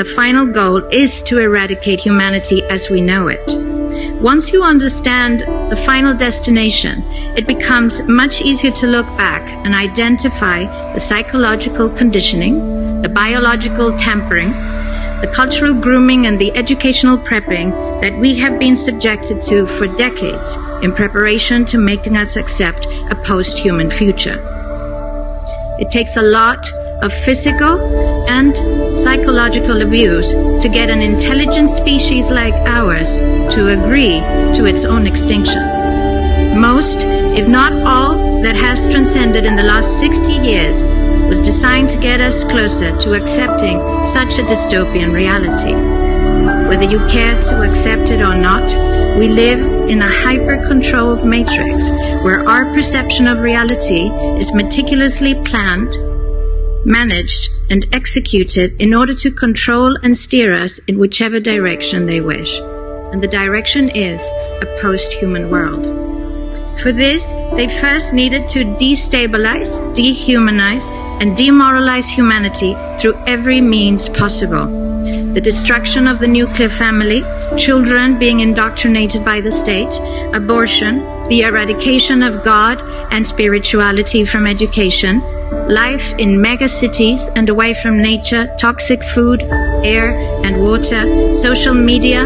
the final goal is to eradicate humanity as we know it. Once you understand the final destination, it becomes much easier to look back and identify the psychological conditioning, the biological tampering, the cultural grooming, and the educational prepping that we have been subjected to for decades in preparation to making us accept a post-human future. It takes a lot of physical and psychological abuse to get an intelligent species like ours to agree to its own extinction. Most, if not all, that has transcended in the last 60 years was designed to get us closer to accepting such a dystopian reality. Whether you care to accept it or not, we live in a hyper-controlled matrix where our perception of reality is meticulously planned, managed, and executed in order to control and steer us in whichever direction they wish. And the direction is a post-human world. For this, they first needed to destabilize, dehumanize, and demoralize humanity through every means possible. The destruction of the nuclear family, children being indoctrinated by the state, abortion, the eradication of God and spirituality from education, life in megacities and away from nature, toxic food, air and water, social media,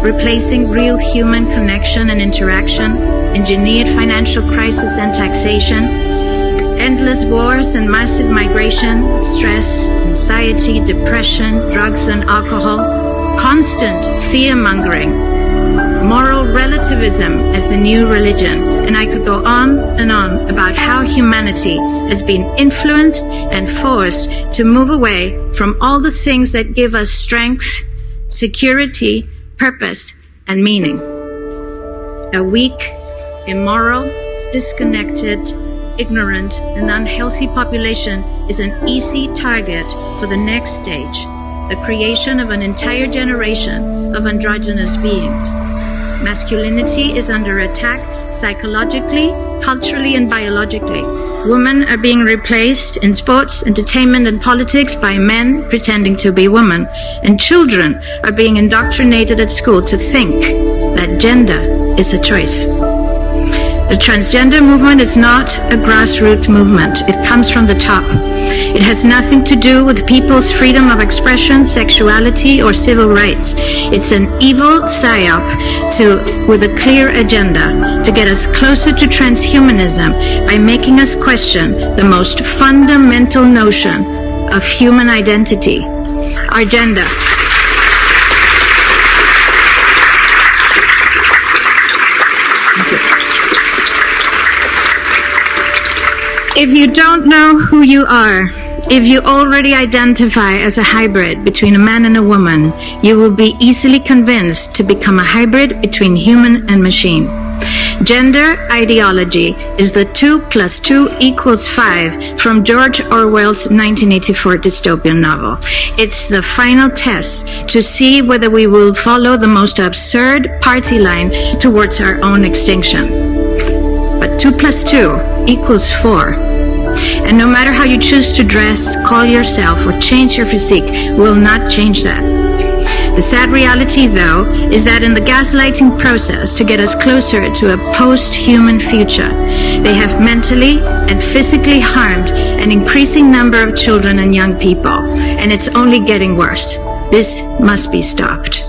replacing real human connection and interaction, engineered financial crisis and taxation, endless wars and massive migration, stress, anxiety, depression, drugs and alcohol, constant fear-mongering, moral relativism as the new religion, and I could go on and on about how humanity has been influenced and forced to move away from all the things that give us strength, security, purpose, and meaning. A weak, immoral, disconnected, ignorant, and unhealthy population is an easy target for the next stage, the creation of an entire generation of androgynous beings. Masculinity is under attack psychologically, culturally, and biologically. Women are being replaced in sports, entertainment, and politics by men pretending to be women. And children are being indoctrinated at school to think that gender is a choice. The transgender movement is not a grassroots movement. It comes from the top. It has nothing to do with people's freedom of expression, sexuality, or civil rights. It's an evil psyop with a clear agenda to get us closer to transhumanism by making us question the most fundamental notion of human identity, our gender. If you don't know who you are, if you already identify as a hybrid between a man and a woman, you will be easily convinced to become a hybrid between human and machine. Gender ideology is the 2 + 2 = 5 from George Orwell's 1984 dystopian novel. It's the final test to see whether we will follow the most absurd party line towards our own extinction. But 2 + 2 = 4. And no matter how you choose to dress, call yourself, or change your physique, will not change that. The sad reality, though, is that in the gaslighting process to get us closer to a post-human future, they have mentally and physically harmed an increasing number of children and young people, and it's only getting worse. This must be stopped.